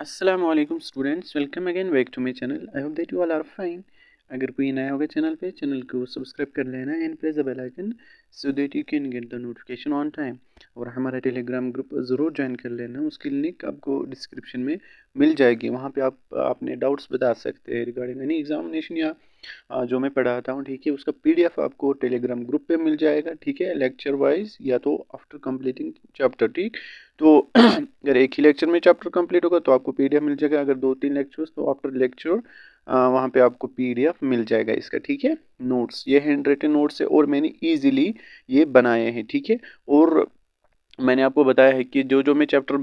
अस्सलाम वालेकुम students, welcome again back to my channel. I hope that you all are fine. अगर कोई नया होगा चैनल पे, चैनल को सब्सक्राइब कर लेना and press the bell icon so that you can get the notification on time. और हमारा टेलीग्राम ग्रुप ज़रूर ज्वाइन कर लेना, उसकी लिंक आपको डिस्क्रिप्शन में मिल जाएगी। वहाँ पे आप अपने डाउट्स बता सकते हैं रिगार्डिंग एनी एग्जामिनेशन या जो मैं पढ़ाता हूँ, ठीक है। उसका पीडीएफ आपको टेलीग्राम ग्रुप पे मिल जाएगा, ठीक है, लेक्चर वाइज या तो आफ्टर कंप्लीटिंग चैप्टर, ठीक। तो अगर एक ही लेक्चर में चैप्टर कंप्लीट होगा तो आपको पीडीएफ मिल जाएगा, अगर 2-3 लेक्चर्स तो आफ्टर लेक्चर वहाँ पे आपको पीडीएफ मिल जाएगा इसका, ठीक है। नोट्स, ये हैंड रिटन नोट्स है और मैंने ईजिली ये बनाए हैं, ठीक है। और मैंने आपको बताया है कि जो जो मैं चैप्टर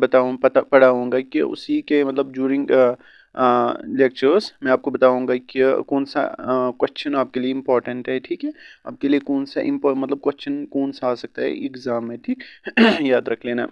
पढ़ाऊँगा कि उसी के मतलब ज्यूरिंग लेक्चर्स मैं आपको बताऊंगा कि कौन सा क्वेश्चन आपके लिए इम्पोर्टेंट है, ठीक है। आपके लिए कौन सा मतलब क्वेश्चन कौन सा आ सकता है एग्ज़ाम में, ठीक। याद रख लेना।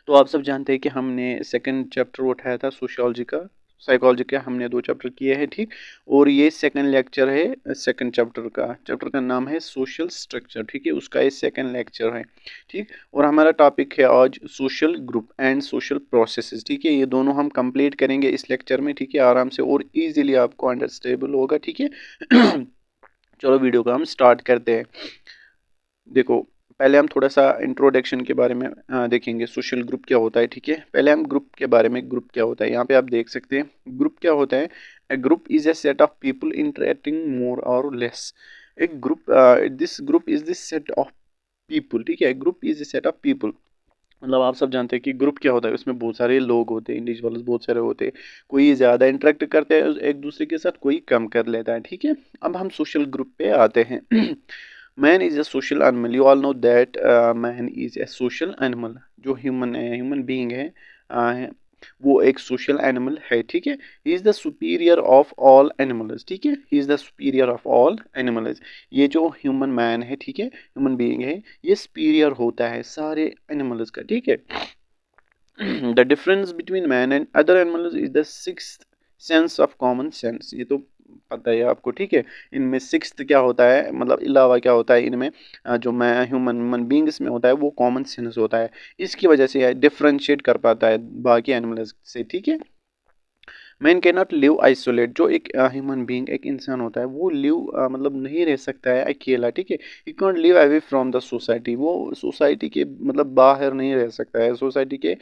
तो आप सब जानते हैं कि हमने सेकंड चैप्टर उठाया था सोशियोलॉजी का, साइकोलॉजी का हमने 2 चैप्टर किए हैं, ठीक। और ये सेकंड लेक्चर है सेकंड चैप्टर का नाम है सोशल स्ट्रक्चर, ठीक है। उसका ये सेकंड लेक्चर है, ठीक। और हमारा टॉपिक है आज social group and social processes, ठीक है। ये दोनों हम कंप्लीट करेंगे इस लेक्चर में, ठीक है, आराम से और इजीली आपको अंडरस्टैंडेबल होगा, ठीक है। चलो वीडियो को हम स्टार्ट करते हैं। देखो, पहले हम थोड़ा सा इंट्रोडक्शन के बारे में देखेंगे, सोशल ग्रुप क्या होता है, ठीक है। पहले हम ग्रुप के बारे में, ग्रुप क्या होता है यहाँ पे आप देख सकते हैं। ग्रुप क्या होता है? A group is a set of people interacting more और लेस। एक group, this group is this set of people, ठीक है। Group is a set of people, मतलब आप सब जानते हैं कि ग्रुप क्या होता है। उसमें बहुत सारे लोग होते हैं, इंडिविजुअल्स बहुत सारे होते हैं। कोई ज़्यादा इंटरेक्ट करते हैं एक दूसरे के साथ, कोई कम कर लेता है, ठीक है। अब हम सोशल ग्रुप पे आते हैं। Man is a social animal, you all know that man is a social animal. जो ह्यूमन बीइंग है, वो एक सोशल एनिमल है, ठीक है। He is the superior of all animals, ठीक है। He is the superior of all animals. ये जो ह्यूमन मैन है, ठीक है, ह्यूमन बीइंग है, ये सुपीरियर होता है सारे एनिमल्स का, ठीक है। The difference between man and other animals is the sixth sense of common sense. ये तो पता है आपको, ठीक है। इनमें सिक्स्थ क्या होता है, मतलब अलावा क्या होता है इनमें, जो मैं ह्यूमन बींग्स में होता है वो कॉमन सेंस होता है। इसकी वजह से यह डिफ्रेंशिएट कर पाता है बाकी एनिमल्स से, ठीक है। Man can not live isolate. जो एक ह्यूमन बीइंग, एक इंसान होता है, वो लिव मतलब नहीं रह सकता है अकेला, ठीक है। He can't live away from the society. वो सोसाइटी के मतलब बाहर नहीं रह सकता है, सोसाइटी के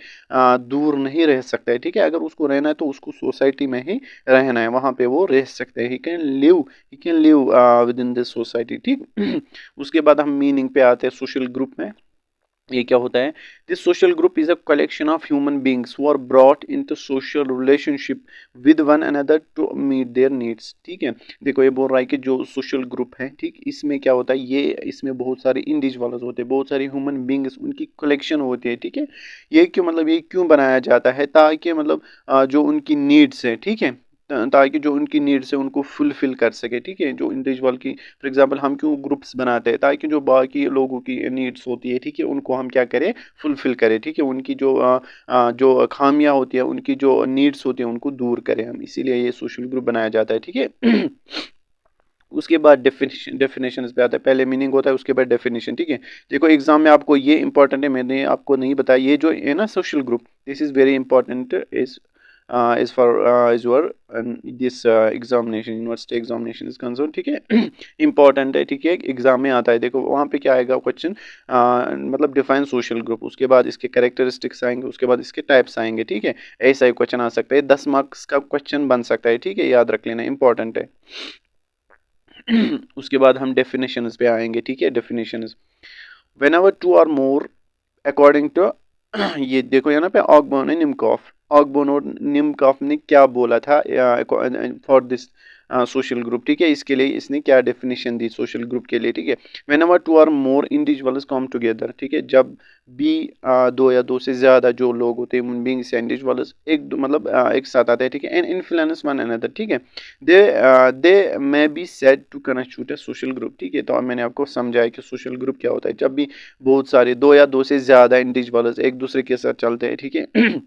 दूर नहीं रह सकता है, ठीक है। अगर उसको रहना है तो उसको सोसाइटी में ही रहना है, वहाँ पे वो रह सकते हैं। He can live with in this society, ठीक। उसके बाद हम मीनिंग पे आते हैं सोशल ग्रुप में। ये क्या होता है? This social group is a collection of human beings who are brought into social relationship with one another to meet their needs, ठीक है। देखो, ये बोल रहा है कि जो सोशल ग्रुप है, ठीक, इसमें क्या होता है, ये इसमें बहुत सारे इंडिविजुअल्स होते हैं, बहुत सारे ह्यूमन बींग्स, उनकी कलेक्शन होती है, ठीक है। ये क्यों, मतलब ये क्यों बनाया जाता है? ताकि मतलब जो उनकी नीड्स है, ठीक है, ताकि जो उनकी नीड्स है उनको फुलफिल कर सके, ठीक है। जो इंडिविजुअल की, फॉर एग्जांपल, हम क्यों ग्रुप्स बनाते हैं? ताकि जो बाकी लोगों की नीड्स होती है, ठीक है, उनको हम क्या करें, फुलफिल करें, ठीक है। उनकी जो खामियां होती है, उनकी जो नीड्स होती है, उनको दूर करें हम, इसीलिए ये सोशल ग्रुप बनाया जाता है, ठीक है। उसके बाद डेफिनेशन पे आता है। पहले मीनिंग होता है, उसके बाद डेफिनेशन, ठीक है। देखो, एग्जाम में आपको ये इंपॉर्टेंट है, मैंने आपको नहीं बताया, ये जो है ना social group, this is very important is for is your this examination, university examination is concern, ठीक है। इंपॉर्टेंट है, ठीक है, एग्जाम में आता है। देखो वहाँ पे क्या आएगा क्वेश्चन, मतलब डिफाइन सोशल ग्रुप, उसके बाद इसके कैरेक्टरिस्टिक्स आएंगे, उसके बाद इसके टाइप्स आएंगे, ठीक है। ऐसा ही क्वेश्चन आ सकता है, 10 मार्क्स का क्वेश्चन बन सकता है, ठीक है, याद रख लेना, इंपॉर्टेंट है। उसके बाद हम डेफिनेशंस पे आएंगे, ठीक है। Definitions, whenever two or more according to ये देखो यहाँ पे ऑगबर्न निमकॉफ, ऑगबर्न और निमकॉफ ने क्या बोला था फॉर दिस सोशल ग्रुप, ठीक है। इसके लिए इसने क्या डेफिनेशन दी सोशल ग्रुप के लिए, ठीक है। Whenever two or more individuals come together, ठीक है, जब भी दो या दो से ज्यादा जो लोग होते हैं, ह्यूमन बीइंग्स या इंडिविजुअल्स, मतलब एक साथ आते हैं, ठीक है, एंड इन्फ्लुएंस वन अनदर, ठीक है। They may be said to constitute a social group, ठीक है। तो अब मैंने आपको समझाया कि सोशल ग्रुप क्या होता है। जब भी बहुत सारे, दो या दो से ज्यादा इंडिविजुअल्स एक दूसरे के साथ चलते हैं, ठीक है,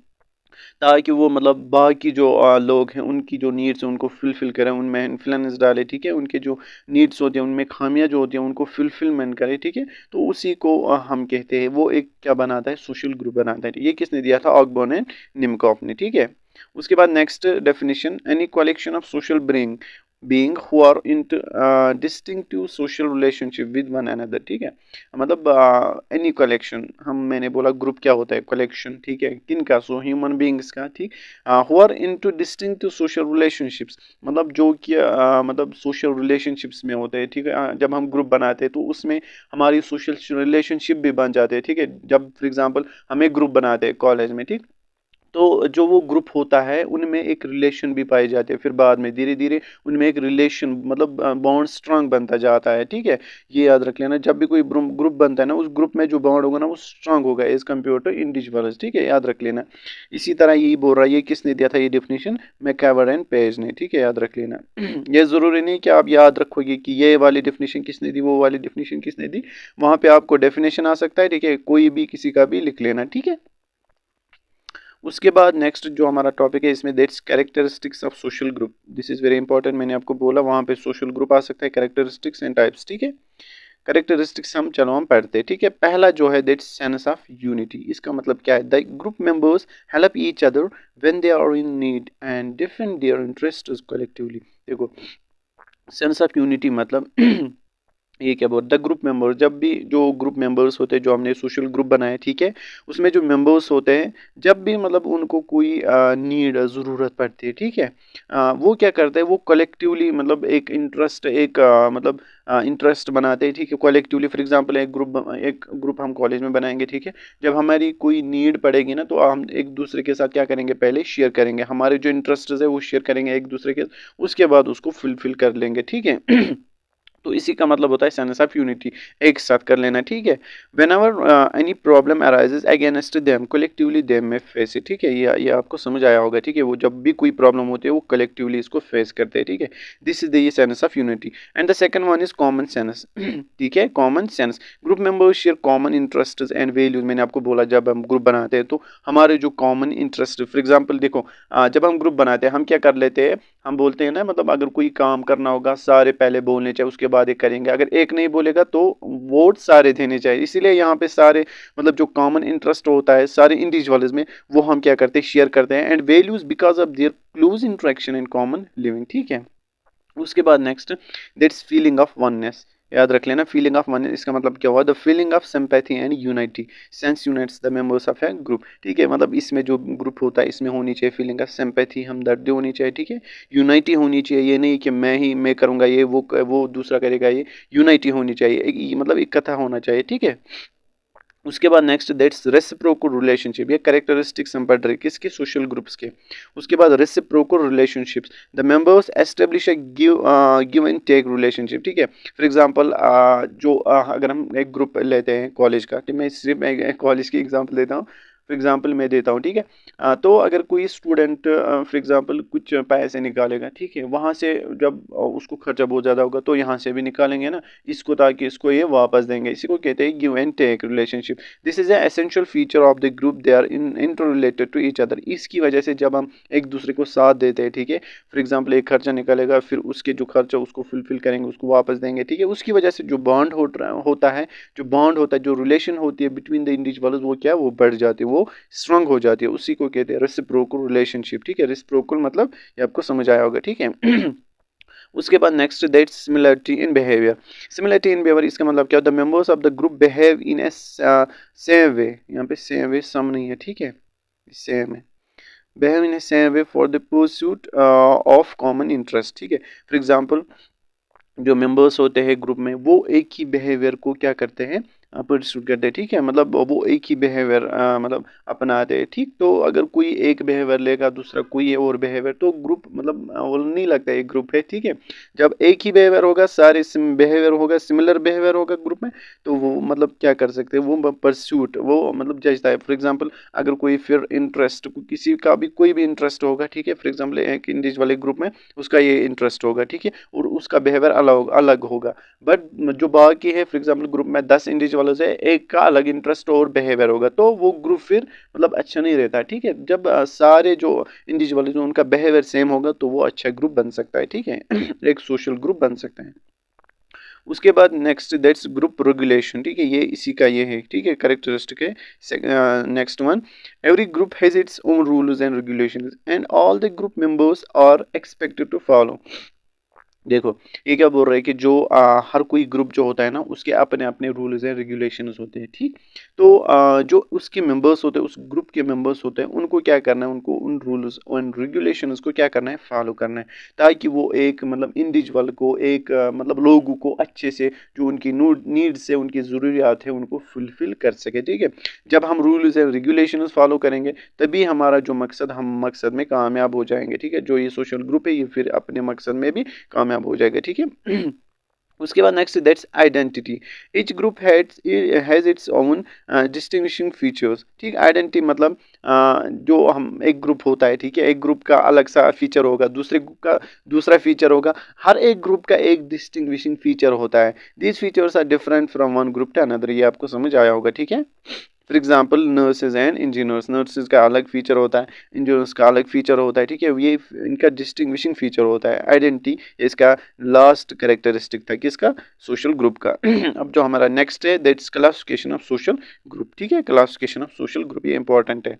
ताकि वो मतलब बाकी जो लोग हैं उनकी जो नीड्स हैं उनको फुलफिल करें, उनमें इन्फ्लुएंस डाले, ठीक है, उनके जो नीड्स होती हैं, उनमें खामियां जो होती हैं, उनको फुलफिलमेंट करे, ठीक है। तो उसी को हम कहते हैं, वो एक क्या बनाता है, सोशल ग्रुप बनाता है। ये किसने दिया था? ऑगबर्न एंड निमकॉफ ने, ठीक है। उसके बाद next definition, any collection of social being who are into distinctive social relationship with one another, ठीक है। मतलब एनी कलेक्शन, मैंने बोला ग्रुप क्या होता है, कलेक्शन, ठीक है, किन का, सो ह्यूमन बीइंग्स का, ठीक। Who are into distinctive social relationships, मतलब जो कि मतलब सोशल रिलेशनशिप्स में होते हैं, ठीक है। जब हम ग्रुप बनाते हैं तो उसमें हमारी सोशल रिलेशनशिप भी बन जाते हैं, ठीक है। जब फॉर एग्जांपल हमें ग्रुप बनाते हैं कॉलेज में, ठीक, तो जो वो ग्रुप होता है उनमें एक रिलेशन भी पाए जाते हैं, फिर बाद में धीरे धीरे उनमें एक रिलेशन मतलब बॉन्ड स्ट्रांग बनता जाता है, ठीक है। ये याद रख लेना, जब भी कोई ग्रुप बनता है ना, उस ग्रुप में जो बॉन्ड होगा ना वो स्ट्रांग होगा एज कम्पेयर टू इंडिविजुअल्स, ठीक है, याद रख लेना। इसी तरह यही बोल रहा है, ये किसने दिया था ये डेफिनेशन, मैकआवर एंड पेज ने, ठीक है, याद रख लेना। ये जरूरी नहीं कि आप याद रखोगे कि ये वाली डेफिनेशन किसने दी, वो वाली डेफिनेशन किसने दी, वहां पे आपको डेफिनेशन आ सकता है, ठीक है, कोई भी किसी का भी लिख लेना, ठीक है। उसके बाद नेक्स्ट जो हमारा टॉपिक है इसमें, that's characteristics of social group, this is very important, मैंने आपको बोला वहां पे सोशल ग्रुप आ सकता है, कैरेक्टरिस्टिक्स एंड टाइप्स, ठीक है। कैरेक्टरिस्टिक्स हम पढ़ते हैं, ठीक है। पहला जो है दैट्स सेंस ऑफ यूनिटी, इसका मतलब क्या है, the group members help each other when they are in need and defend their interests collectively. देखो सेंस ऑफ यूनिटी मतलब ये क्या बोल, द ग्रुप मेंबर, जब भी जो ग्रुप मेंबर्स होते हैं, जो हमने सोशल ग्रुप बनाए, ठीक है, उसमें जो मेंबर्स होते हैं, जब भी मतलब उनको कोई नीड ज़रूरत पड़ती है, ठीक है, वो क्या करते हैं, वो कलेक्टिवली मतलब एक इंटरेस्ट, एक मतलब इंटरेस्ट बनाते हैं, ठीक है, कलेक्टिवली। फॉर एग्जांपल एक ग्रुप हम कॉलेज में बनाएंगे, ठीक है, जब हमारी कोई नीड पड़ेगी ना तो हम एक दूसरे के साथ क्या करेंगे, पहले शेयर करेंगे, हमारे जो इंटरेस्ट है वो शेयर करेंगे एक दूसरे के, उसके बाद उसको फुलफिल कर लेंगे, ठीक है। तो इसी का मतलब होता है सेंस ऑफ यूनिटी, एक साथ कर लेना, ठीक है। When ever any problem arises against them collectively them में फेस इट, ठीक है, ये आपको समझ आया होगा, ठीक है। वो जब भी कोई प्रॉब्लम होती है वो कलेक्टिवली इसको फेस करते हैं, ठीक है। दिस इज द ये sense of unity. And the second one is common sense, ठीक है, common sense, group members share common interest and values. मैंने आपको बोला जब हम ग्रुप बनाते हैं तो हमारे जो कॉमन इंटरेस्ट, फॉर एग्जाम्पल देखो, जब हम ग्रुप बनाते हैं हम क्या कर लेते हैं, हम बोलते हैं ना, मतलब अगर कोई काम करना होगा सारे पहले बोलने चाहिए, उसके बाद एक करेंगे, अगर एक नहीं बोलेगा तो वोट सारे देने चाहिए। इसीलिए यहाँ पे सारे मतलब जो कॉमन इंटरेस्ट होता है सारे इंडिविजुअल्स में, वो हम क्या करते हैं, शेयर करते हैं। And values because of their close interaction in common living, ठीक है। उसके बाद next, that's feeling of oneness, याद रख लेना, फीलिंग ऑफ वननेस इसका मतलब क्या हुआ, the feeling of sympathy and unity, sense unites the members of A group, ठीक है। मतलब इसमें जो ग्रुप होता है इसमें होनी चाहिए फीलिंग ऑफ सिंपैथी, हमदर्दी होनी चाहिए, ठीक है, यूनाइटी होनी चाहिए, ये नहीं कि मैं करूंगा ये, वो दूसरा करेगा ये, यूनाइटी होनी चाहिए, मतलब इकट्ठा होना चाहिए, ठीक है। उसके बाद नेक्स्ट, दैट्स रेसिप्रोकल रिलेशनशिप, ये कैरेक्टरिस्टिक्स हम पढ़ रहे किसके, सोशल ग्रुप्स के। उसके बाद reciprocal relationships, the members establish a give and take relationship, ठीक है। फॉर एग्जांपल जो अगर हम एक ग्रुप लेते हैं कॉलेज का, ठीक, मैं सिर्फ कॉलेज की एग्जांपल देता हूँ, फॉर एग्जांपल मैं देता हूँ, ठीक है। तो अगर कोई स्टूडेंट फॉर एग्जांपल कुछ पैसे निकालेगा, ठीक है, वहाँ से जब उसको खर्चा बहुत ज़्यादा होगा तो यहाँ से भी निकालेंगे ना इसको, ताकि इसको ये वापस देंगे, इसी को कहते हैं give and take relationship. This is a essential feature of the group, they are interrelated to each other. इसकी वजह से जब हम एक दूसरे को साथ देते हैं, ठीक है, फॉर एग्जांपल एक खर्चा निकालेगा, फिर उसके जो खर्चा उसको फुलफिल करेंगे, उसको वापस देंगे, ठीक है, उसकी वजह से जो बॉन्ड होता है, जो रिलेशन होती है बिटवीन द इंडिविजुअल्स, वो क्या है, वो बढ़ जाती है, वो स्ट्रांग हो जाती है, उसी को कहते हैं रेसिप्रोकल रिलेशनशिप, ठीक है। रेसिप्रोकल मतलब ये आपको समझ आया होगा, ठीक है। उसके बाद next, that similarity in behaviour, similarity in behaviour इसका मतलब क्या होता है, members of the group behave in A same way, यहाँ पे सेम वे सम नहीं है, ठीक है, सेम है, behave in A same way for the pursuit of common interest, ठीक है। फॉर एग्जांपल जो मेंबर्स होते हैं ग्रुप में वो एक ही बिहेवियर को क्या करते हैं, परस्यूट करते हैं, ठीक है, मतलब वो एक ही बिहेवियर मतलब अपनाते हैं, ठीक। तो अगर कोई एक बिहेवियर लेगा दूसरा कोई और बिहेवियर, तो ग्रुप मतलब वो नहीं लगता एक ग्रुप है, ठीक है। जब एक ही बिहेवियर होगा, सारे बिहेवियर होगा, सिमिलर बिहेवियर होगा ग्रुप में, तो वो मतलब क्या कर सकते हैं, वो परस्यूट वो मतलब जजता है। फॉर एग्जाम्पल अगर कोई फिर इंटरेस्ट, किसी का भी कोई भी इंटरेस्ट होगा, ठीक है, फॉर एग्जाम्पल एक इंडिविजुअल ग्रुप में उसका ये इंटरेस्ट होगा, ठीक है, और उसका बिहेवियर अलग अलग होगा। बट जो बाकी है, फॉर एग्जांपल ग्रुप में 10 इंडिविजुअल्स है, एक का अलग इंटरेस्ट और बिहेवियर होगा, तो वो ग्रुप फिर मतलब अच्छा नहीं रहता, ठीक है। जब सारे जो इंडिविजुअल्स उनका बिहेवियर सेम होगा तो वो अच्छा ग्रुप बन सकता है, ठीक है। एक सोशल ग्रुप बन सकता है। उसके बाद नेक्स्ट दैट्स ग्रुप रेगुलेशन, ठीक है, ये इसी का ये है, ठीक है, करेक्टरिस्टिक है। Next one, every group has its own rules and regulations and all the group members are expected to follow. देखो ये क्या बोल रहा है कि जो हर कोई ग्रुप जो होता है ना उसके अपने अपने रूल्स एंड रेगुलेशंस होते हैं, ठीक। तो जो उसके मेंबर्स होते हैं, उस ग्रुप के मेंबर्स होते हैं, उनको क्या करना है, उनको उन रूल्स एंड रेगुलेशंस को क्या करना है, फॉलो करना है, ताकि वो एक मतलब इंडिविजुअल को एक मतलब लोगों को अच्छे से जो उनकी नीड्स है, उनकी ज़रूरियात है, उनको फुलफिल कर सके, ठीक है। जब हम रूल्स एंड रेगुलेशंस फॉलो करेंगे तभी हमारा जो मकसद, हम मकसद में कामयाब हो जाएंगे, ठीक है। जो ये सोशल ग्रुप है ये फिर अपने मकसद में भी कामयाब हो जाएगा, ठीक है। उसके बाद next that's identity. Each group has its own distinguishing features, ठीक। आइडेंटिटी मतलब जो हम एक ग्रुप होता है, ठीक है, एक ग्रुप का अलग सा फीचर होगा, दूसरे ग्रुप का दूसरा फीचर होगा, हर एक ग्रुप का एक डिस्टिंग्विशिंग फीचर होता है। These features are different from one group to another, ये आपको समझ आया होगा, ठीक है। For example nurses and engineers, nurses का अलग फीचर होता है, इंजीनियर्स का अलग फीचर होता है, ठीक है। ये इनका डिस्टिंग्विशिंग फीचर होता है। आइडेंटिटी इसका लास्ट कैरेक्टरिस्टिक था किसका, सोशल ग्रुप का। अब जो हमारा नेक्स्ट है that's classification of social group, ठीक है, क्लासिफिकेशन ऑफ सोशल ग्रुप, ये इंपॉर्टेंट है।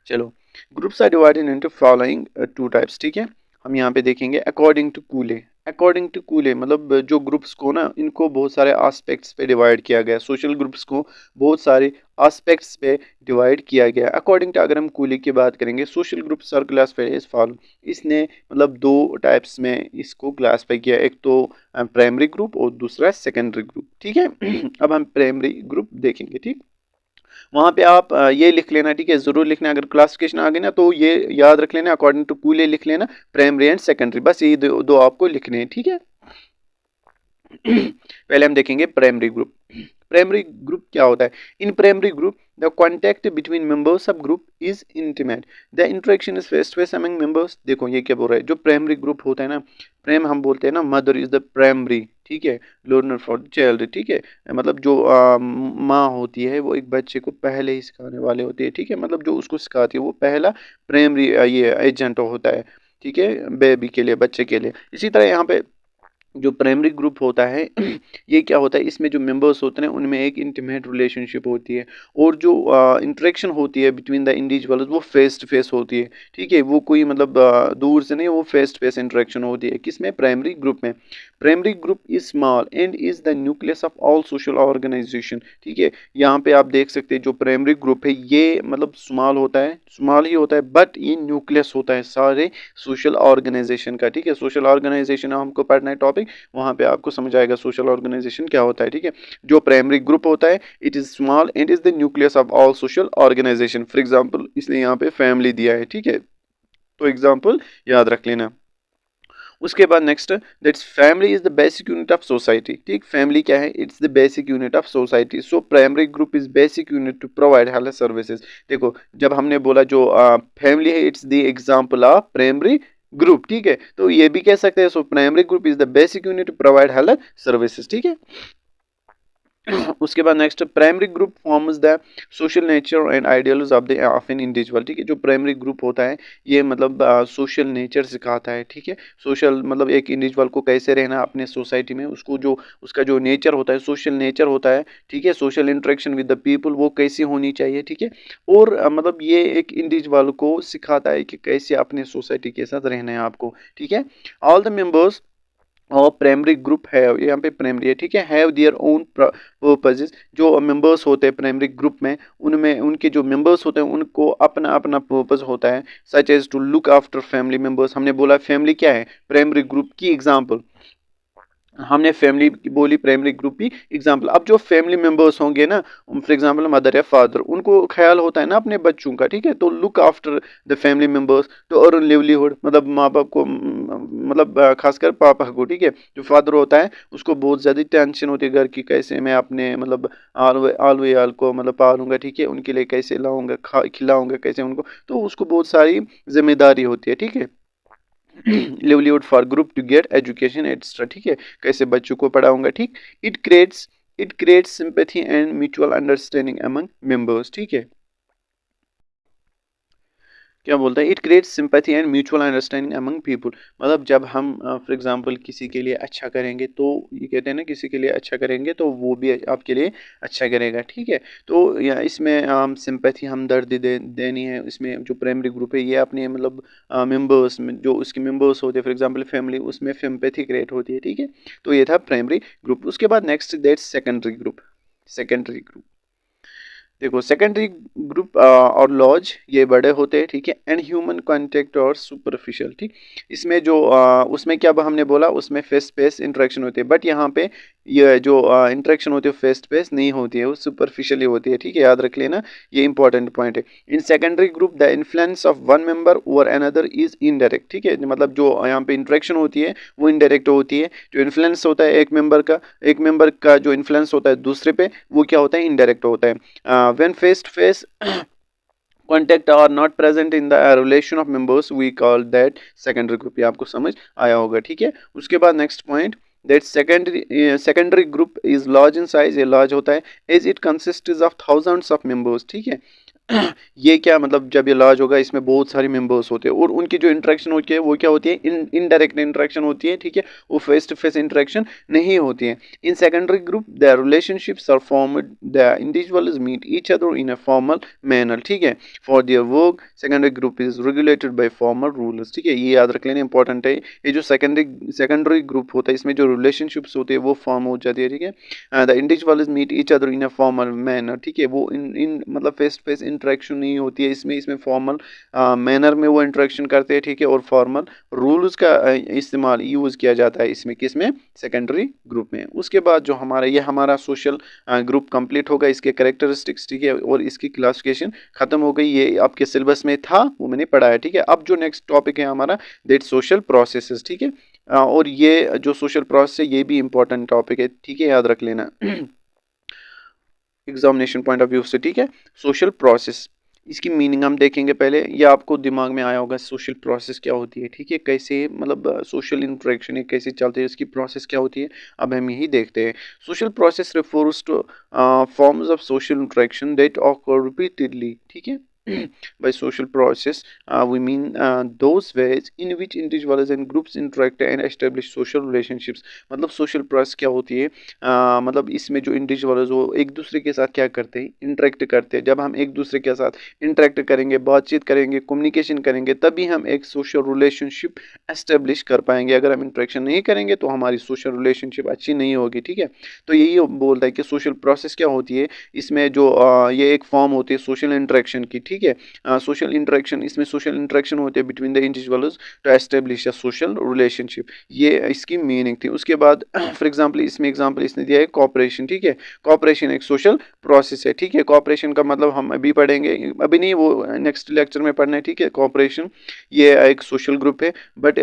चलो, groups are divided into following two types, ठीक है। हम यहाँ पे देखेंगे according to Cooley. According to Cooley मतलब जो ग्रुप्स को ना इनको बहुत सारे एस्पेक्ट्स पे डिवाइड किया गया, सोशल ग्रुप्स को बहुत सारे एस्पेक्ट्स पे डिवाइड किया गया। अकॉर्डिंग टू, अगर हम कूले की बात करेंगे, social group are classified as follow. इसने मतलब दो टाइप्स में इसको क्लासिफाई किया, एक तो प्राइमरी ग्रुप और दूसरा सेकेंडरी ग्रुप, ठीक है। अब हम प्राइमरी ग्रुप देखेंगे, ठीक। वहां पे आप ये लिख लेना, ठीक है, जरूर लिखना, अगर क्लासिफिकेशन आ गई ना तो ये याद रख लेना, अकॉर्डिंग टू कूले लिख लेना, प्राइमरी एंड सेकेंडरी, बस ये दो आपको लिखने हैं, ठीक है। पहले हम देखेंगे प्राइमरी ग्रुप। प्राइमरी ग्रुप क्या होता है? In primary group the contact between members of group is intimate, the interaction is face to face among members. देखो ये क्या बोल रहा है, जो प्राइमरी ग्रुप होता है ना, प्रेम हम बोलते हैं ना, मदर इज द प्राइमरी, ठीक है, लर्नर फॉर द चाइल्ड, ठीक है। मतलब जो माँ होती है वो एक बच्चे को पहले ही सिखाने वाले होती है, ठीक है, मतलब जो उसको सिखाती है वो पहला प्राइमरी ये एजेंट होता है, ठीक है, बेबी के लिए, बच्चे के लिए। इसी तरह यहाँ पे जो प्राइमरी ग्रुप होता है ये क्या होता है, इसमें जो मेंबर्स होते हैं उनमें एक इंटीमेट रिलेशनशिप होती है, और जो इंटरेक्शन होती है बिटवीन द इंडिविजुअल्स वो फेस टू फेस होती है, ठीक है, वो कोई मतलब दूर से नहीं, वो फेस टू फेस इंटरेक्शन होती है, किसमें, प्राइमरी ग्रुप में। Primary group is small and is the nucleus of all social organisation, ठीक है। यहाँ पे आप देख सकते हैं जो प्राइमरी ग्रुप है ये मतलब स्मॉल होता है, स्मॉल ही होता है, बट ये न्यूक्लियस होता है सारे सोशल ऑर्गेनाइजेशन का, ठीक है। सोशल ऑर्गेनाइजेशन हमको पढ़ना है टॉपिक, वहां पे आपको समझ आएगा सोशल ऑर्गेनाइजेशन क्या होता है, ठीक है। जो प्राइमरी ग्रुप होता है it is small and is the nucleus of all social organisation. For example इसने यहाँ पे फैमिली दिया है, ठीक है, तो एग्जांपल याद रख लेना। उसके बाद next that's family is the basic unit of society, ठीक। फैमिली क्या है, it's the basic unit of society, so primary group is basic unit to provide health services. देखो जब हमने बोला जो फैमिली है it's the example of primary group, ठीक है, तो ये भी कह सकते हैं, so primary group is the basic unit to provide health services, ठीक है। उसके बाद next primary group forms the social nature and ideals of an individual, ठीक है। जो प्राइमरी ग्रुप होता है ये मतलब सोशल नेचर सिखाता है, ठीक है। सोशल मतलब एक इंडिविजुअल को कैसे रहना अपने सोसाइटी में, उसको जो उसका जो नेचर होता है, सोशल नेचर होता है, ठीक है, social interaction with the people वो कैसी होनी चाहिए, ठीक है। और मतलब ये एक इंडिविजुअल को सिखाता है कि कैसे अपने सोसाइटी के साथ रहना है आपको, ठीक है। ऑल द मेंबर्स और प्राइमरी ग्रुप है, यहाँ पे प्राइमरी है, ठीक है, हैव देयर ओन पर्पजेज। जो मेंबर्स होते हैं प्राइमरी ग्रुप में, उनमें उनके जो मेंबर्स होते हैं उनको अपना अपना पर्पज होता है, such as to look after family members. हमने बोला फैमिली क्या है, प्राइमरी ग्रुप की एग्जांपल, हमने फैमिली बोली, प्राइमरी ग्रुप भी एग्जांपल। अब जो फैमिली मेंबर्स होंगे ना, फॉर एग्जांपल मदर या फादर, उनको ख्याल होता है ना अपने बच्चों का, ठीक है, तो look after the family members to earn livelihood, मतलब माँ बाप को मतलब खासकर पापा को, ठीक है, जो फादर होता है उसको बहुत ज़्यादा टेंशन होती है घर की, कैसे मैं अपने मतलब आलू आल को मतलब पालूंगा, ठीक है, उनके लिए कैसे लाऊंगा खिलाऊंगा कैसे उनको, तो उसको बहुत सारी जिम्मेदारी होती है, ठीक है। Livelihood for group to get education extra, ठीक है, कैसे बच्चों को पढ़ाऊंगा, ठीक। It creates sympathy and mutual understanding among members, ठीक है। क्या बोलता है, it creates sympathy and mutual understanding among people. मतलब जब हम फॉर एग्जांपल किसी के लिए अच्छा करेंगे तो ये कहते हैं ना, किसी के लिए अच्छा करेंगे तो वो भी आपके लिए अच्छा करेगा, ठीक है। तो या इसमें सिंपैथी, हमदर्दी देनी है। इसमें जो प्राइमरी ग्रुप है ये अपने मतलब मेंबर्स में, जो उसके मेंबर्स होते हैं फॉर एग्जांपल फैमिली, उसमें सिंपैथी क्रिएट होती है, ठीक है। तो ये था प्राइमरी ग्रुप। उसके बाद next that's secondary group. Secondary group देखो, सेकेंडरी ग्रुप और लॉज ये बड़े होते हैं, ठीक है। एंड ह्यूमन कांटेक्ट और सुपरफिशियल, ठीक। इसमें जो उसमें क्या हमने बोला, उसमें फेस फेस इंटरेक्शन होती है, बट यहाँ पे ये जो इंटरेक्शन होती है फेस फेस नहीं होती है, वो सुपरफिशियली होती है, ठीक है। याद रख लेना, ये इंपॉर्टेंट पॉइंट है। In secondary group the influence of one member over another is indirect, ठीक है। मतलब जो यहाँ पे इंटरेक्शन होती है वो इनडायरेक्ट होती है। जो इन्फ्लुएंस होता है एक मेंबर का जो इन्फ्लुएंस होता है दूसरे पे, वो क्या होता है, इनडायरेक्ट होता है। when face to face contact are not present in the relation of members, we call that secondary group। ये आपको समझ आया होगा, ठीक है। उसके बाद next point, that secondary group is large in size। ये large होता है as it consists of thousands of members, ठीक है। ये क्या मतलब, जब ये लार्ज होगा इसमें बहुत सारे मेंबर्स होते हैं और उनकी जो इंटरेक्शन होती है वो क्या होती है, इनडायरेक्ट इंटरेक्शन होती है, ठीक है। वो फेस टू फेस इंटरेक्शन नहीं होती है। In secondary group the relationships are formed, the individuals meet each other in a formal manner, ठीक है। For their work secondary group is regulated by formal rules, ठीक है। ये याद रख लेना, इंपॉर्टेंट है। ये जो सेकेंडरी ग्रुप होता है इसमें जो रिलेशनशिप्स होती है वो फॉर्म हो जाती है, ठीक है। The individuals meet each other in a formal manner, ठीक है। वो इन मतलब फेस टू फेस इंटरेक्शन नहीं होती है इसमें फॉर्मल मैनर में वो इंटरेक्शन करते हैं, ठीक है। और फॉर्मल रूल्स का इस्तेमाल यूज़ किया जाता है इसमें, किसमें, सेकेंडरी ग्रुप में। उसके बाद जो हमारा सोशल ग्रुप कंप्लीट होगा, इसके कैरेक्टरिस्टिक्स, ठीक है, और इसकी क्लासिफिकेशन खत्म हो गई। ये आपके सिलेबस में था, वो मैंने पढ़ाया, ठीक है। अब जो नेक्स्ट टॉपिक है हमारा, दैट सोशल प्रोसेसेस, ठीक है। और ये जो सोशल प्रोसेस है ये भी इंपॉर्टेंट टॉपिक है, ठीक है, याद रख लेना एग्जामिनेशन पॉइंट ऑफ व्यू से, ठीक है। सोशल प्रोसेस, इसकी मीनिंग हम देखेंगे पहले। ये आपको दिमाग में आया होगा सोशल प्रोसेस क्या होती है, ठीक है। कैसे मतलब सोशल इंटरेक्शन है कैसे चलती है, इसकी प्रोसेस क्या होती है, अब हम यही देखते हैं। Social process refers two forms of social interaction that occur repeatedly, ठीक है। By social process we mean those ways in which individuals and groups interact and establish social relationships। मतलब social process क्या होती है, मतलब इसमें जो इंडिविजुअल्स वो एक दूसरे के साथ क्या करते हैं, इंटरेक्ट करते हैं। जब हम एक दूसरे के साथ इंटरेक्ट करेंगे, बातचीत करेंगे, कम्युनिकेशन करेंगे, तभी हम एक सोशल रिलेशनशिप एस्टेब्लिश कर पाएंगे। अगर हम इंटरेक्शन नहीं करेंगे तो हमारी सोशल रिलेशनशिप अच्छी नहीं होगी, ठीक है। तो यही बोलता है कि सोशल प्रोसेस क्या होती है, इसमें जो ये एक फॉर्म होती है सोशल इंटरेक्शन की, ठीक है। सोशल इंटरेक्शन, इसमें सोशल इंटरेक्शन होते हैं between the individuals to establish a social relationship, ये इसकी मीनिंग थी। उसके बाद फॉर एग्जांपल इसमें एग्जांपल इसने दिया है कॉपरेशन, ठीक है। कॉपरेशन एक सोशल प्रोसेस है, ठीक है। कॉपरेशन का मतलब हम अभी पढ़ेंगे, अभी नहीं, वो नेक्स्ट लेक्चर में पढ़ना है, ठीक है। कॉपरेशन ये एक सोशल ग्रुप है, बट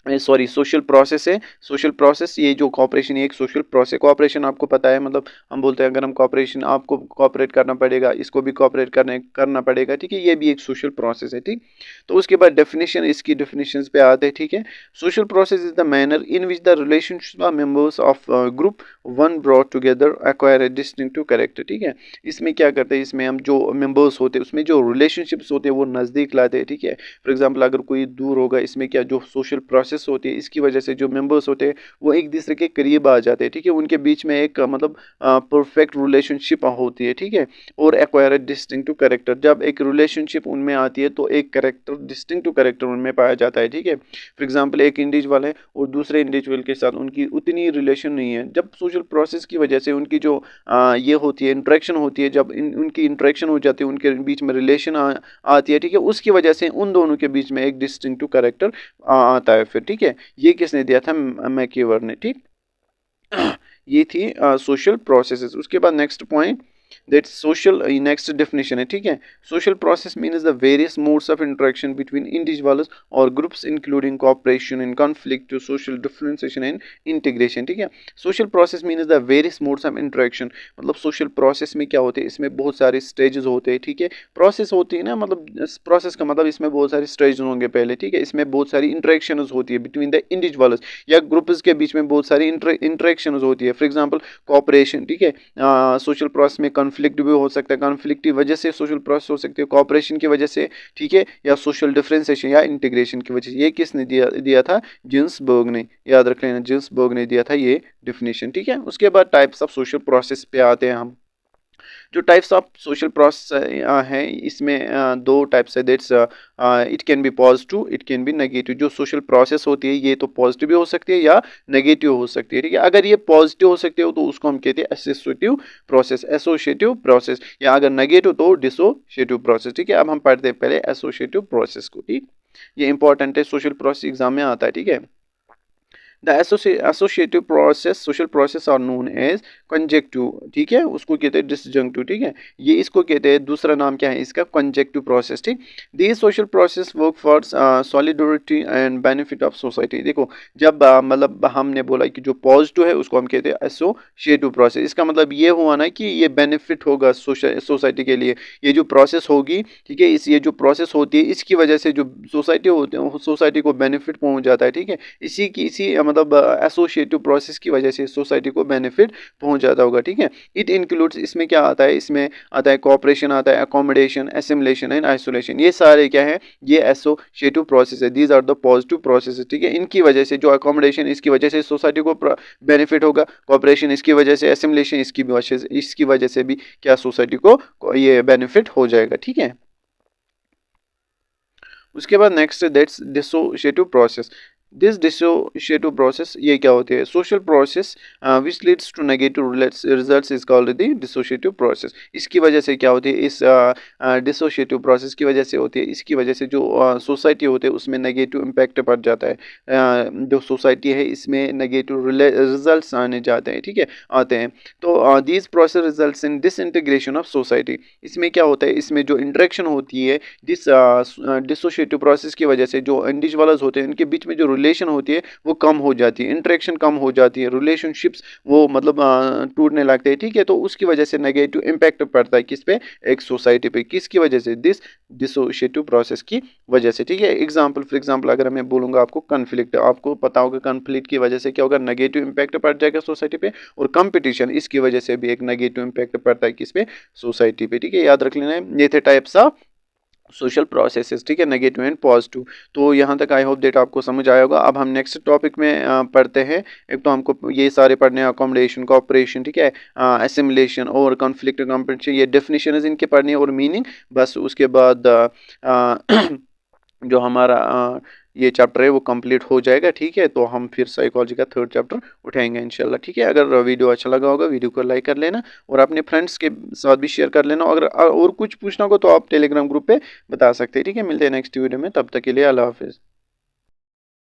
सॉरी सोशल प्रोसेस है। सोशल प्रोसेस, ये जो कॉपरेशन, ये एक सोशल प्रोसेस। कॉपरेशन आपको पता है, मतलब हम बोलते हैं अगर हम कॉपरेशन, आपको कॉपरेट करना पड़ेगा, इसको भी कॉपरेट करना पड़ेगा, ठीक है। ये भी एक सोशल प्रोसेस है, ठीक। तो उसके बाद डेफिनेशन, इसकी डेफिनेशन पे आते हैं, ठीक है। Social process is the manner in which the relationship of members of group one brought together acquire a distinctive character, ठीक है। इसमें क्या करते हैं, इसमें हम जो मेंबर्स होते हैं उसमें जो रिलेशनशिप्स होते हैं वो नज़दीक लाते हैं, ठीक है। फॉर एग्जाम्पल अगर कोई दूर होगा, इसमें क्या जो सोशल प्रोसेस होती है इसकी वजह से जो मेंबर्स होते हैं वो एक दूसरे के करीब आ जाते हैं, ठीक है। उनके बीच में एक मतलब परफेक्ट रिलेशनशिप होती है, ठीक है। और एक्वायर डिस्टिंक्टिव कैरेक्टर, जब एक रिलेशनशिप उनमें आती है तो एक कैरेक्टर, डिस्टिंक्टिव कैरेक्टर उनमें पाया जाता है, ठीक है। फॉर एग्जांपल एक इंडिविजुअल है और दूसरे इंडिविजुअल के साथ उनकी उतनी रिलेशन नहीं है, जब सोशल प्रोसेस की वजह से उनकी जो ये होती है इंटरेक्शन होती है, जब उनकी इंटरेक्शन हो जाती है, उनके बीच में रिलेशन आती है, ठीक है। उसकी वजह से उन दोनों के बीच में एक डिस्टिंक्टिव कैरेक्टर आता है फिर, ठीक है। ये किसने दिया था, मैकीवर ने, ठीक। ये थी सोशल प्रोसेसेस। उसके बाद next point, that social, next definition है, ठीक है। Social process means the various modes of interaction between individuals और groups including cooperation in conflict to social differentiation and integration, ठीक है। Social process means the various modes of interaction, मतलब social process में क्या होते हैं, इसमें बहुत सारे स्टेजेस होते हैं, ठीक है। प्रोसेस होती है ना, मतलब प्रोसेस का मतलब इसमें बहुत सारे स्टेजेस होंगे पहले, ठीक है। इसमें बहुत सारी इंटरेक्शंस होती है बिटवीन द इंडिविजुअल्स या ग्रुप्स के बीच में बहुत सारी इंटरेक्शंस होती है। फॉर एग्जांपल कोऑपरेशन, ठीक है। सोशल प्रोसेस में कॉन्फ्लिक्ट भी हो सकता है, कॉन्फ्लिक्ट की वजह से सोशल प्रोसेस हो सकती है, कोऑपरेशन की वजह से, ठीक है, या सोशल डिफरेंशिएशन या इंटीग्रेशन की वजह से। ये किसने दिया था? जिन्सबर्ग ने, याद रख लेना, जिन्सबर्ग ने दिया था ये डिफिनेशन, ठीक है। उसके बाद टाइप्स ऑफ सोशल प्रोसेस पे आते हैं हम। जो टाइप्स ऑफ सोशल प्रोसेस हैं इसमें दो टाइप्स है, that's it can be positive, it can be negative. जो सोशल प्रोसेस होती है ये तो पॉजिटिव भी हो सकती है या नेगेटिव हो सकती है, ठीक है। अगर ये पॉजिटिव हो सकती है तो उसको हम कहते हैं एसोसिएटिव प्रोसेस, या अगर नेगेटिव तो डिसोसिएटिव प्रोसेस, ठीक है। अब हम पढ़ते हैं पहले एसोसिएटिव प्रोसेस को, ठीक। ये इंपॉर्टेंट है, सोशल प्रोसेस एग्जाम में आता है, ठीक है। The associative process, social process are known as conjunctive, ठीक है, उसको कहते हैं डिसजंक्टिव, ठीक है। ये इसको कहते हैं, दूसरा नाम क्या है इसका? कंजेक्टिव प्रोसेस, ठीक। This social process work for solidarity and benefit of society. देखो, जब मतलब हमने बोला कि जो पॉजिटिव है उसको हम कहते हैं एसोसिएटिव प्रोसेस, इसका मतलब ये हुआ ना कि ये बेनिफिट होगा सोसाइटी के लिए, ये जो प्रोसेस होगी, ठीक है, ये जो प्रोसेस होती है इसकी वजह से जो सोसाइटी को बेनिफिट पहुंच जाता है, ठीक है। इसी मतलब एसोसिएटिव प्रोसेस की वजह से सोसाइटी को बेनिफिट पहुंच जाता होगा, ठीक है। इट इंक्लूड्स, इसमें क्या आता है? इसमें आता है कोऑपरेशन, आता है अकोमोडेशन, एसिमिलेशन एंड आइसोलेशन। ये सारे क्या है? ये एसोसिएटिव प्रोसेस है। These are the positive process, ठीक है। इनकी वजह से जो अकोमोडेशन, इसकी वजह से सोसाइटी को बेनिफिट होगा, कोऑपरेशन इसकी वजह से, एसिमिलेशन इसकी वजह से भी क्या सोसाइटी को ये बेनिफिट हो जाएगा, ठीक है। उसके बाद next that's dissociative process. This dissociative process, ये क्या होती है? Social process which leads to negative results is called the dissociative process. इसकी वजह से क्या होती है? इस डिसोसिएटिव प्रोसेस की वजह से होती है, इसकी वजह से जो सोसाइटी होती है उसमें नेगेटिव इम्पैक्ट पड़ जाता है। जो सोसाइटी है इसमें नेगेटिव रिजल्ट्स आने जाते हैं, ठीक है, आते हैं। तो these process results in disintegration of society. इसमें क्या होता है? इसमें जो इंटरेक्शन होती है डिसोसिएटिव प्रोसेस की वजह से, जो इंडिविजुअल्स होते हैं उनके बीच में जो रिलेशन होती है वो कम हो जाती है, इंटरेक्शन कम हो जाती है, रिलेशनशिप्स वो मतलब टूटने लगते हैं, ठीक है। तो उसकी वजह से नेगेटिव इम्पैक्ट पड़ता है किस पे? एक सोसाइटी पे। किसकी वजह से? डिसोसिएटिव प्रोसेस की वजह से, ठीक है। फॉर एग्जांपल अगर मैं बोलूंगा आपको कन्फ्लिक्ट, आपको पता होगा कन्फ्लिक्ट की वजह से क्या होगा? नेगेटिव इम्पैक्ट पड़ जाएगा सोसाइटी पे। और कंपटीशन, इसकी वजह से भी एक नेगेटिव इम्पैक्ट पड़ता है किस पे? सोसाइटी पे, ठीक है। याद रख लेना है, ये थे टाइप्स ऑफ सोशल प्रोसेसेस, ठीक है, नेगेटिव एंड पॉजिटिव। तो यहाँ तक आई होप डेट आपको समझ आया होगा। अब हम नेक्स्ट टॉपिक में पढ़ते हैं। एक तो हमको ये सारे पढ़ने हैं, अकोमोडेशन, कोऑपरेशन, ठीक है, एसिमिलेशन और कॉन्फ्लिक्ट, कंपटीशन, ये डेफिनेशन इनके पढ़ने और मीनिंग। बस उसके बाद जो हमारा ये चैप्टर है वो कंप्लीट हो जाएगा, ठीक है। तो हम फिर साइकोलॉजी का थर्ड चैप्टर उठाएंगे इंशाल्लाह, ठीक है। अगर वीडियो अच्छा लगा होगा वीडियो को लाइक कर लेना और अपने फ्रेंड्स के साथ भी शेयर कर लेना। अगर और कुछ पूछना हो तो आप टेलीग्राम ग्रुप पे बता सकते हैं, ठीक है। मिलते हैं नेक्स्ट वीडियो में, तब तक के लिए अल्लाह हाफिज़।